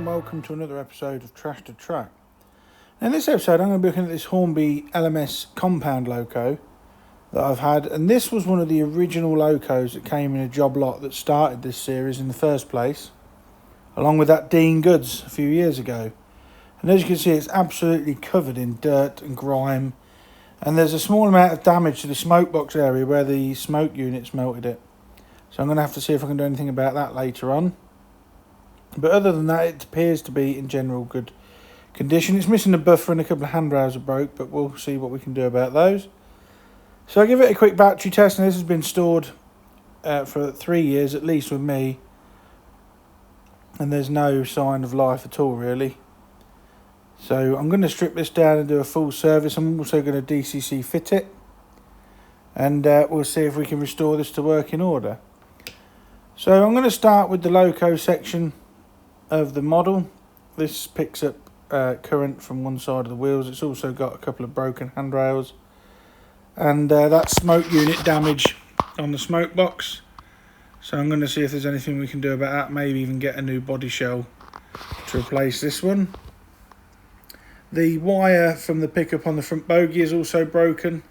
and welcome to another episode of Trash to Track. Now in this episode I'm going to be looking at this Hornby LMS Compound loco that I've had, and this was one of the original locos that came in a job lot that started this series in the first place, along with that Dean Goods a few years ago. And as you can see, it's absolutely covered in dirt and grime, and there's a small amount of damage to the smoke box area where the smoke units melted it. So I'm going to have to see if I can do anything about that later on. But other than that, it appears to be in general good condition. It's missing a buffer and a couple of handrails are broke, but we'll see what we can do about those. So I'll give it a quick battery test, and this has been stored for 3 years at least with me, and there's no sign of life at all really. So I'm going to strip this down and do a full service. I'm also going to DCC fit it, and we'll see if we can restore this to working order. So I'm going to start with the loco section of the model. This picks up current from one side of the wheels. It's also got a couple of broken handrails and that smoke unit damage on the smoke box. So I'm going to see if there's anything we can do about that, maybe even get a new body shell to replace this one. The wire from the pickup on the front bogie is also broken,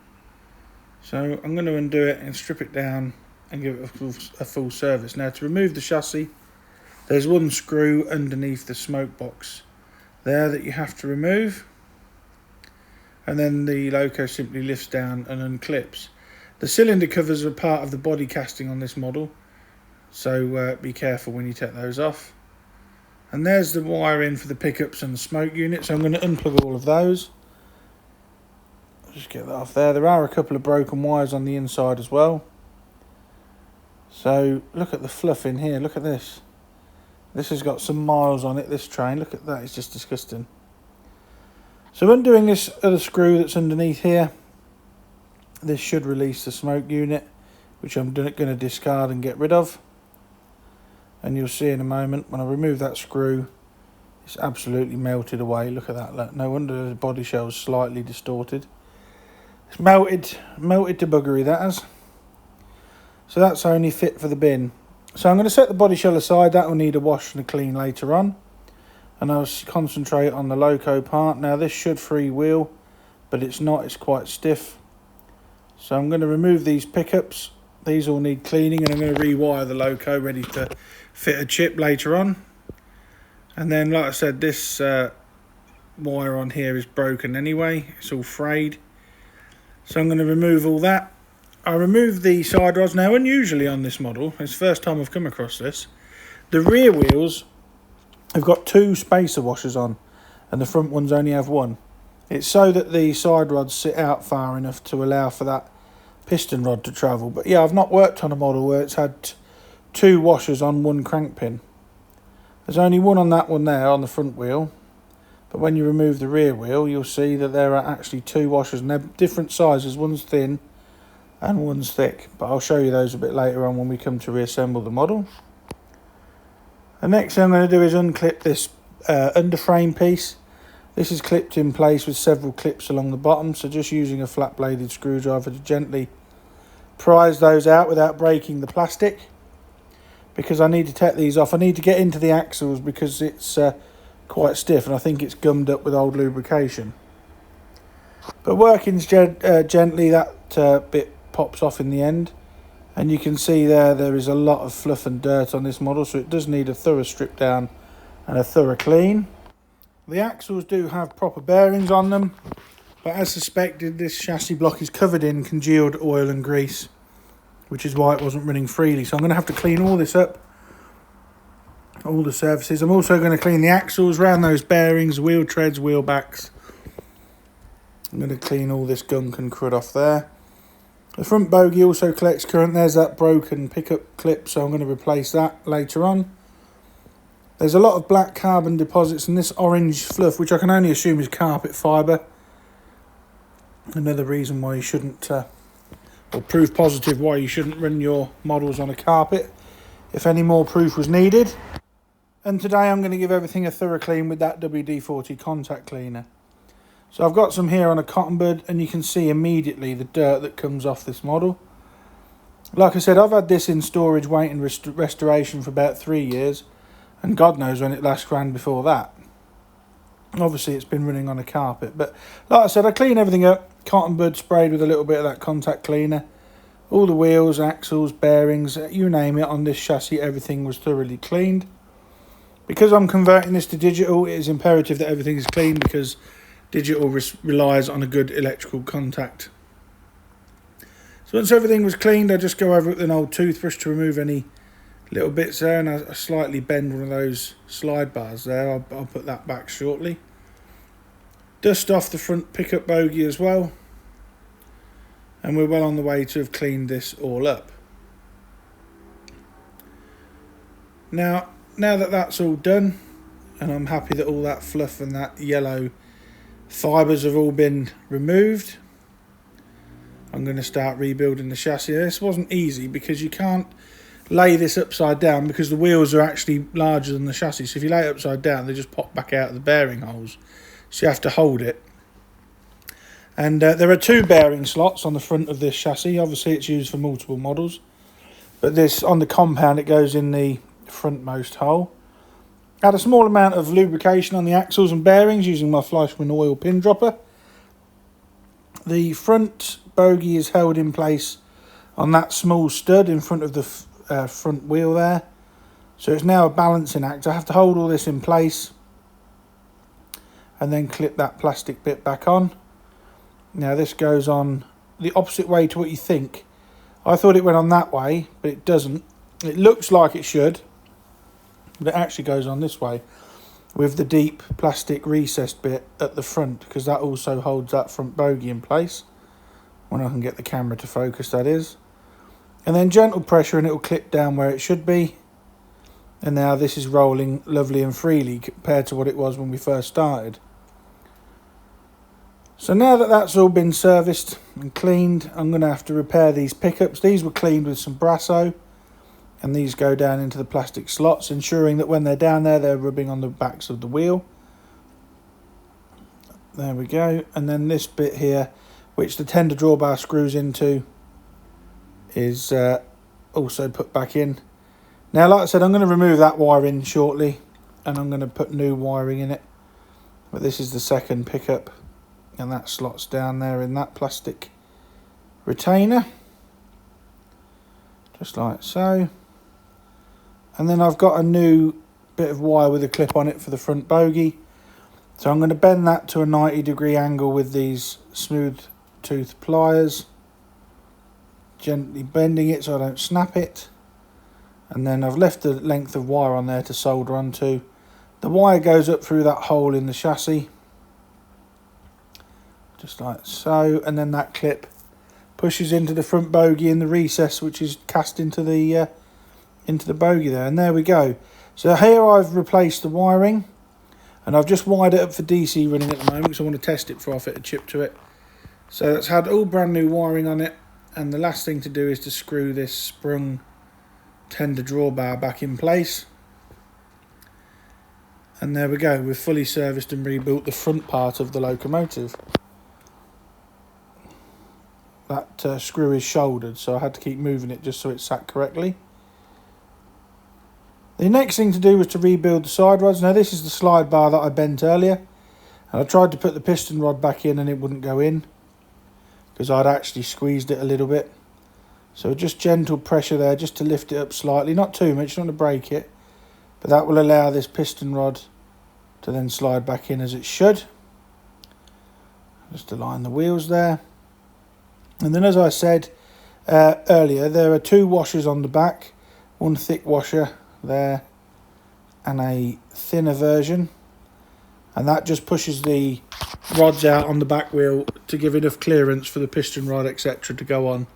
so I'm going to undo it and strip it down and give it a full service. Now, to remove the chassis, there's one screw underneath the smoke box there that you have to remove, and then the loco simply lifts down and unclips. The cylinder covers are part of the body casting on this model, so be careful when you take those off. And there's the wiring for the pickups and the smoke unit, so I'm going to unplug all of those. Just get that off there. There are a couple of broken wires on the inside as well. So look at the fluff in here, look at this. This has got some miles on it, this train, look at that, it's just disgusting. So undoing this other screw that's underneath here, this should release the smoke unit, which I'm going to discard and get rid of. And you'll see in a moment, when I remove that screw, it's absolutely melted away. Look at that, look. No wonder the body shell's slightly distorted. It's melted to buggery, that has. So that's only fit for the bin. So I'm going to set the body shell aside. That will need a wash and a clean later on. And I'll concentrate on the loco part. Now this should freewheel, but it's not, it's quite stiff. So I'm going to remove these pickups. These all need cleaning, and I'm going to rewire the loco ready to fit a chip later on. And then, like I said, this wire on here is broken anyway. It's all frayed. So I'm going to remove all that. I removed the side rods. Now, unusually on this model, it's the first time I've come across this, the rear wheels have got 2 spacer washers on, and the front ones only have 1. It's so that the side rods sit out far enough to allow for that piston rod to travel. But yeah, I've not worked on a model where it's had 2 washers on 1 crank pin. There's only 1 on that one there on the front wheel, but when you remove the rear wheel, you'll see that there are actually 2 washers, and they're different sizes. One's thin and one's thick, but I'll show you those a bit later on when we come to reassemble the model. The next thing I'm going to do is unclip this underframe piece. This is clipped in place with several clips along the bottom, so just using a flat bladed screwdriver to gently prise those out without breaking the plastic, because I need to take these off. I need to get into the axles because it's quite stiff, and I think it's gummed up with old lubrication. But working gently, that bit pops off in the end, and you can see there is a lot of fluff and dirt on this model, so it does need a thorough strip down and a thorough clean. The axles do have proper bearings on them, but as suspected, this chassis block is covered in congealed oil and grease, which is why it wasn't running freely. So I'm going to have to clean all this up, all the surfaces. I'm also going to clean the axles around those bearings, wheel treads, wheel backs. I'm going to clean all this gunk and crud off there. The front bogie also collects current. There's that broken pickup clip, so I'm going to replace that later on. There's a lot of black carbon deposits and this orange fluff, which I can only assume is carpet fibre. Another reason why you shouldn't, or proof positive why you shouldn't run your models on a carpet, if any more proof was needed. And today I'm going to give everything a thorough clean with that WD-40 contact cleaner. So I've got some here on a cotton bud, and you can see immediately the dirt that comes off this model. Like I said, I've had this in storage waiting restoration for about 3 years, and God knows when it last ran before that. Obviously it's been running on a carpet, but like I said, I clean everything up, cotton bud sprayed with a little bit of that contact cleaner. All the wheels, axles, bearings, you name it, on this chassis, everything was thoroughly cleaned. Because I'm converting this to digital, it is imperative that everything is clean, because digital relies on a good electrical contact. So once everything was cleaned, I just go over it with an old toothbrush to remove any little bits there, and I slightly bend one of those slide bars there. I'll put that back shortly. Dust off the front pickup bogie as well, and we're well on the way to have cleaned this all up. Now that that's all done, and I'm happy that all that fluff and that yellow fibres have all been removed, I'm going to start rebuilding the chassis. This wasn't easy because you can't lay this upside down, because the wheels are actually larger than the chassis. So if you lay it upside down, they just pop back out of the bearing holes. So you have to hold it. And there are 2 bearing slots on the front of this chassis. Obviously it's used for multiple models, but this, on the compound, it goes in the frontmost hole. Add a small amount of lubrication on the axles and bearings using my Fleischmann oil pin dropper. The front bogie is held in place on that small stud in front of the front wheel there, so it's now a balancing act. I have to hold all this in place and then clip that plastic bit back on. Now this goes on the opposite way to what you think. I thought it went on that way, but it doesn't. It looks like it should, but it actually goes on this way with the deep plastic recessed bit at the front, because that also holds that front bogie in place, when I can get the camera to focus, that is. And then gentle pressure and it will clip down where it should be. And now this is rolling lovely and freely compared to what it was when we first started. So now that that's all been serviced and cleaned, I'm going to have to repair these pickups. These were cleaned with some Brasso, and these go down into the plastic slots, ensuring that when they're down there, they're rubbing on the backs of the wheel. There we go. And then this bit here, which the tender drawbar screws into, is also put back in. Now, like I said, I'm going to remove that wiring shortly, and I'm going to put new wiring in it. But this is the second pickup, and that slots down there in that plastic retainer, just like so. And then I've got a new bit of wire with a clip on it for the front bogie, so I'm going to bend that to a 90-degree angle with these smooth tooth pliers, gently bending it so I don't snap it. And then I've left the length of wire on there to solder onto. The wire goes up through that hole in the chassis, just like so, and then that clip pushes into the front bogie in the recess, which is cast into the bogie there. And there we go. So here I've replaced the wiring, and I've just wired it up for DC running at the moment, because I want to test it before I fit a chip to it. So it's had all brand new wiring on it, and the last thing to do is to screw this sprung tender drawbar back in place. And there we go, we've fully serviced and rebuilt the front part of the locomotive. That screw is shouldered, so I had to keep moving it just so it sat correctly. The next thing to do was to rebuild the side rods. Now this is the slide bar that I bent earlier, and I tried to put the piston rod back in and it wouldn't go in, because I'd actually squeezed it a little bit. So just gentle pressure there, just to lift it up slightly, not too much, not to break it, but that will allow this piston rod to then slide back in as it should. Just align the wheels there. And then, as I said earlier, there are 2 washers on the back, one thick washer there and a thinner version, and that just pushes the rods out on the back wheel to give enough clearance for the piston rod, etc., to go on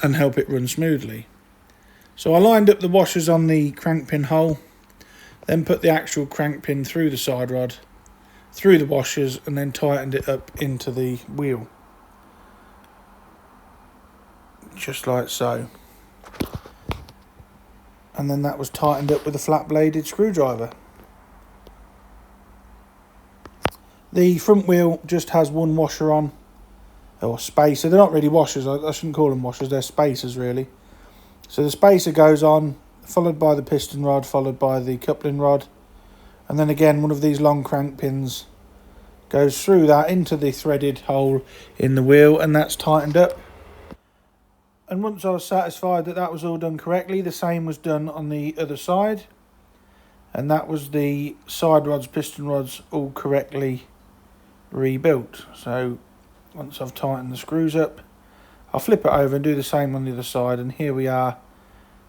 and help it run smoothly. So I lined up the washers on the crank pin hole, then put the actual crank pin through the side rod, through the washers, and then tightened it up into the wheel, just like so. And then that was tightened up with a flat bladed screwdriver. The front wheel just has one washer on, or spacer. They're not really washers, I shouldn't call them washers, they're spacers really. So the spacer goes on, the followed by the piston rod, followed by the coupling rod, and then again one of these long crank pins goes through that into the threaded hole in the wheel, and that's tightened up. And once I was satisfied that that was all done correctly, the same was done on the other side, and that was the side rods, piston rods, all correctly rebuilt. So once I've tightened the screws up, I'll flip it over and do the same on the other side, and here we are.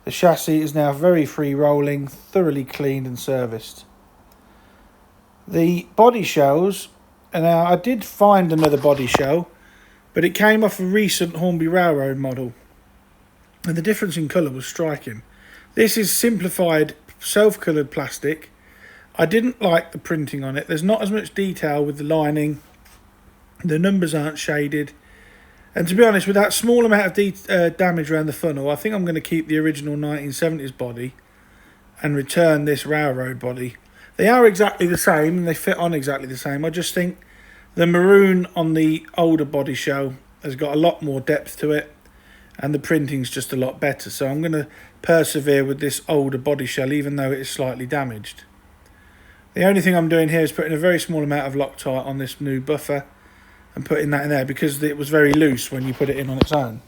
The chassis is now very free rolling, thoroughly cleaned and serviced. The body shells, and now I did find another body shell, but it came off a recent Hornby Railroad model, and the difference in colour was striking. This is simplified self-coloured plastic. I didn't like the printing on it. There's not as much detail with the lining. The numbers aren't shaded. And to be honest, with that small amount of damage around the funnel, I think I'm going to keep the original 1970s body and return this railroad body. They are exactly the same and they fit on exactly the same. I just think the maroon on the older body shell has got a lot more depth to it, and the printing's just a lot better. So I'm going to persevere with this older body shell, even though it is slightly damaged. The only thing I'm doing here is putting a very small amount of Loctite on this new buffer and putting that in there because it was very loose when you put it in on its own.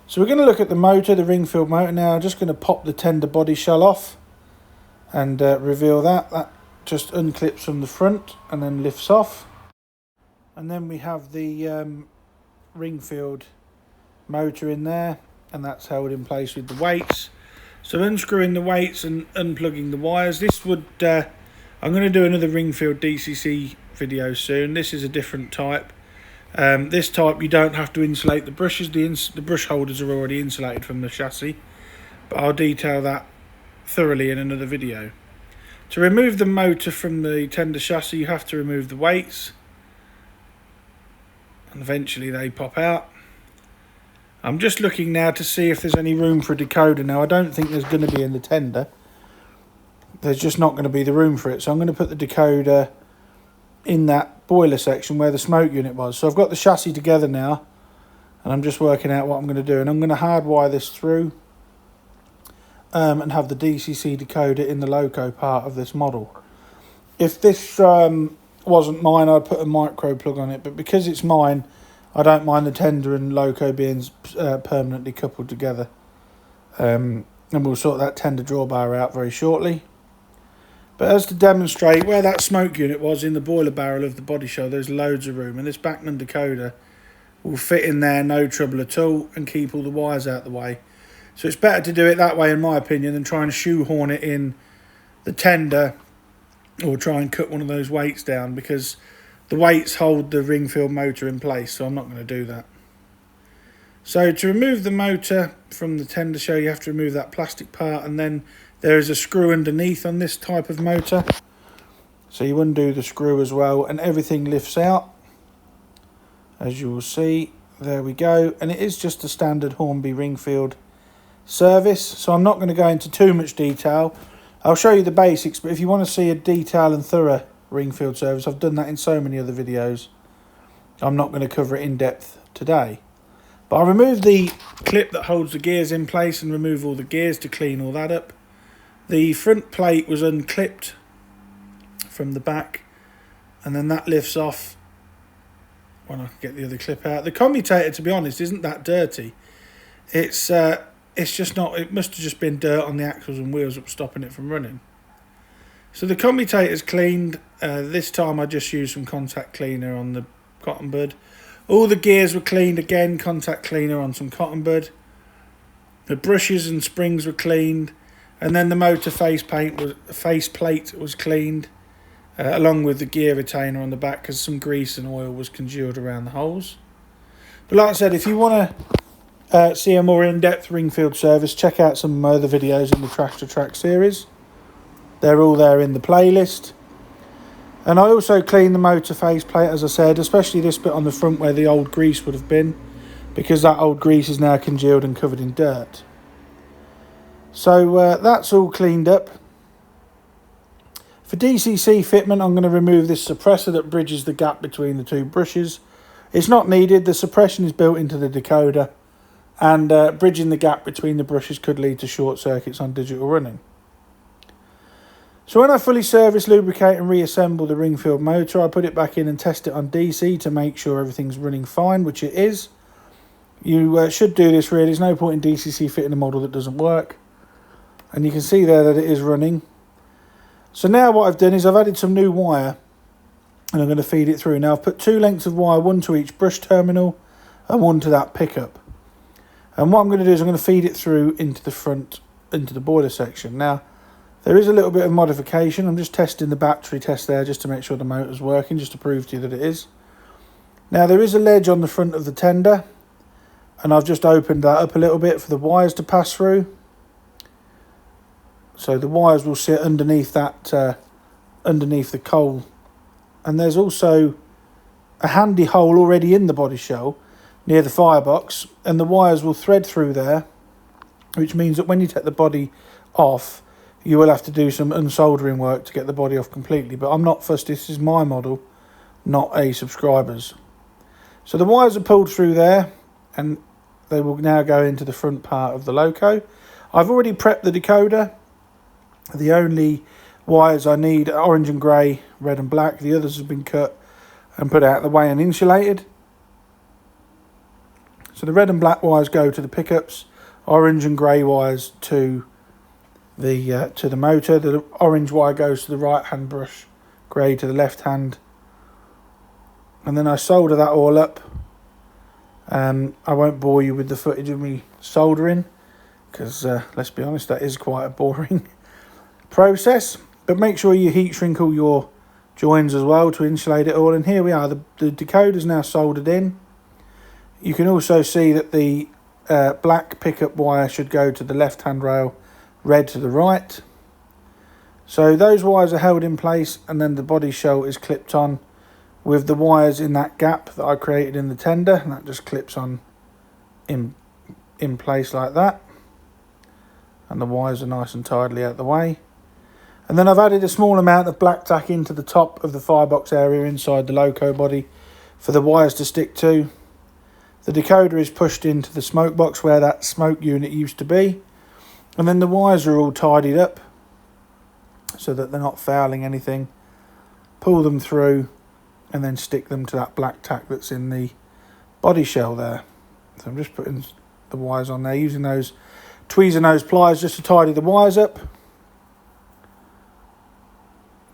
So we're going to look at the motor, the ring-filled motor now. I'm just going to pop the tender body shell off and reveal that. That just unclips from the front and then lifts off. And then we have the ring-filled motor in there, and that's held in place with the weights. So unscrewing the weights and unplugging the wires. This would I'm going to do another ring-filled DCC video soon. This is a different type. This type you don't have to insulate the brushes. The brush holders are already insulated from the chassis, but I'll detail that thoroughly in another video. To remove the motor from the tender chassis, you have to remove the weights, and eventually they pop out. I'm just looking now to see if there's any room for a decoder. Now, I don't think there's going to be in the tender. There's just not going to be the room for it. So I'm going to put the decoder in that boiler section where the smoke unit was. So I've got the chassis together now, and I'm just working out what I'm going to do. And I'm going to hardwire this through and have the DCC decoder in the loco part of this model. If this wasn't mine, I'd put a micro plug on it. But because it's mine, I don't mind the tender and loco being permanently coupled together. And we'll sort that tender drawbar out very shortly. But as to demonstrate where that smoke unit was in the boiler barrel of the body shell, there's loads of room. And this Bachmann decoder will fit in there, no trouble at all, and keep all the wires out the way. So it's better to do it that way, in my opinion, than try and shoehorn it in the tender or try and cut one of those weights down, because the weights hold the ring-filled motor in place, so I'm not going to do that. So to remove the motor from the tender shell, you have to remove that plastic part, and then there is a screw underneath on this type of motor. So you undo the screw as well, and everything lifts out, as you will see. There we go, and it is just a standard Hornby ring-filled service, so I'm not going to go into too much detail. I'll show you the basics, but if you want to see a detailed and thorough ring-filled service, I've done that in so many other videos. I'm not going to cover it in depth today. But I'll remove the clip that holds the gears in place and remove all the gears to clean all that up. The front plate was unclipped from the back, and then that lifts off when I can get the other clip out. The commutator, to be honest, isn't that dirty. It's just not, it must have just been dirt on the axles and wheels that were stopping it from running. So the commutator's cleaned. This time I just used some contact cleaner on the cotton bud. All the gears were cleaned again, contact cleaner on some cotton bud. The brushes and springs were cleaned, and then the motor faceplate was cleaned, along with the gear retainer on the back, because some grease and oil was congealed around the holes. But like I said, if you want to see a more in-depth ring-filled service, check out some of my other videos in the Track to Track series. They're all there in the playlist. And I also cleaned the motor faceplate, as I said, especially this bit on the front where the old grease would have been, because that old grease is now congealed and covered in dirt. So that's all cleaned up. For DCC fitment, I'm going to remove this suppressor that bridges the gap between the two brushes. It's not needed. The suppression is built into the decoder, and bridging the gap between the brushes could lead to short circuits on digital running. So when I fully service, lubricate and reassemble the ring-filled motor, I put it back in and test it on DC to make sure everything's running fine, which it is. You should do this really. There's no point in DCC fitting a model that doesn't work. And you can see there that it is running. So now what I've done is I've added some new wire and I'm going to feed it through. Now I've put 2 lengths of wire, one to each brush terminal and one to that pickup. And what I'm going to do is I'm going to feed it through into the front, into the boiler section. Now there is a little bit of modification. I'm just testing the battery test there just to make sure the motor's working, just to prove to you that it is. Now there is a ledge on the front of the tender, and I've just opened that up a little bit for the wires to pass through. So the wires will sit underneath that, underneath the coal. And there's also a handy hole already in the body shell near the firebox, and the wires will thread through there, which means that when you take the body off, you will have to do some unsoldering work to get the body off completely. But I'm not fussed, this is my model, not a subscriber's. So the wires are pulled through there, and they will now go into the front part of the loco. I've already prepped the decoder. The only wires I need are orange and grey, red and black. The others have been cut and put out of the way and insulated. So the red and black wires go to the pickups, orange and grey wires to the motor. The orange wire goes to the right hand brush, grey to the left hand. And then I solder that all up. I won't bore you with the footage of me soldering, because let's be honest, that is quite a boring process. But make sure you heat shrink all your joins as well to insulate it all. And here we are, the decoder is now soldered in. You can also see that the black pickup wire should go to the left hand rail, red to the right. So those wires are held in place, and then the body shell is clipped on with the wires in that gap that I created in the tender, and that just clips on in place like that. And the wires are nice and tidily out the way. And then I've added a small amount of black tack into the top of the firebox area inside the loco body for the wires to stick to. The decoder is pushed into the smoke box where that smoke unit used to be. And then the wires are all tidied up so that they're not fouling anything. Pull them through and then stick them to that black tack that's in the body shell there. So I'm just putting the wires on there, using those tweezer nose pliers just to tidy the wires up.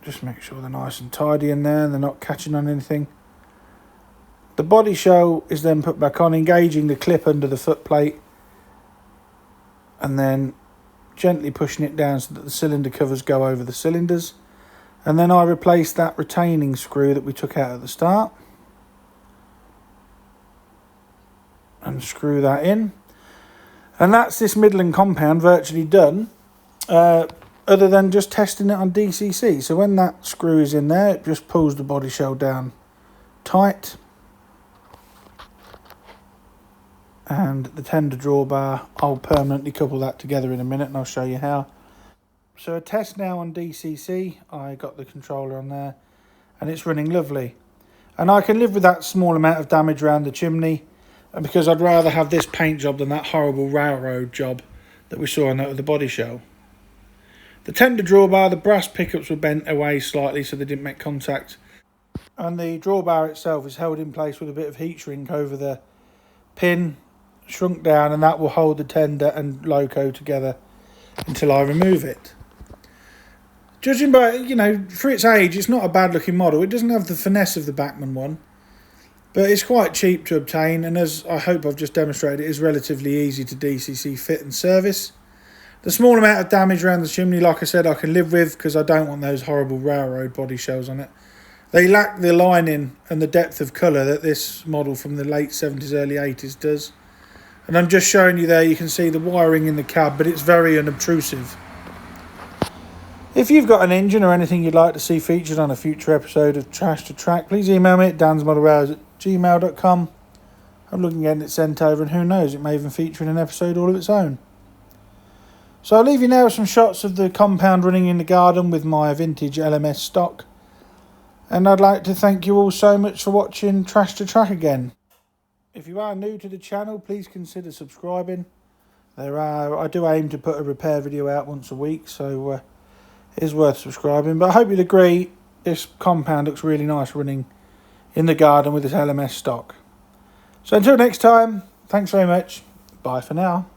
Just make sure they're nice and tidy in there and they're not catching on anything. The body shell is then put back on, engaging the clip under the foot plate, and then gently pushing it down so that the cylinder covers go over the cylinders. And then I replace that retaining screw that we took out at the start and screw that in. And that's this Midland Compound virtually done, other than just testing it on DCC. So when that screw is in there, it just pulls the body shell down tight. And the tender drawbar, I'll permanently couple that together in a minute and I'll show you how. So a test now on DCC, I got the controller on there and it's running lovely. And I can live with that small amount of damage around the chimney, because I'd rather have this paint job than that horrible railroad job that we saw on the body shell. The tender drawbar, the brass pickups were bent away slightly so they didn't make contact. And the drawbar itself is held in place with a bit of heat shrink over the pin, shrunk down, and that will hold the tender and loco together until I remove it. Judging by, for its age, it's not a bad looking model. It doesn't have the finesse of the Bachmann one, but it's quite cheap to obtain, and as I hope I've just demonstrated, it is relatively easy to DCC fit and service. The small amount of damage around the chimney, like I said, I can live with because I don't want those horrible railroad body shells on it. They lack the lining and the depth of colour that this model from the late 70s, early 80s does. And I'm just showing you there, you can see the wiring in the cab, but it's very unobtrusive. If you've got an engine or anything you'd like to see featured on a future episode of Trash to Track, please email me at dansmodelrailways@gmail.com. I'm looking at getting it sent over, and who knows, it may even feature in an episode all of its own. So I'll leave you now with some shots of the compound running in the garden with my vintage LMS stock. And I'd like to thank you all so much for watching Trash to Track again. if you are new to the channel, please consider subscribing. I do aim to put a repair video out once a week, so it is worth subscribing. But I hope you'd agree, this compound looks really nice running in the garden with this LMS stock. So until next time, thanks very much. Bye for now.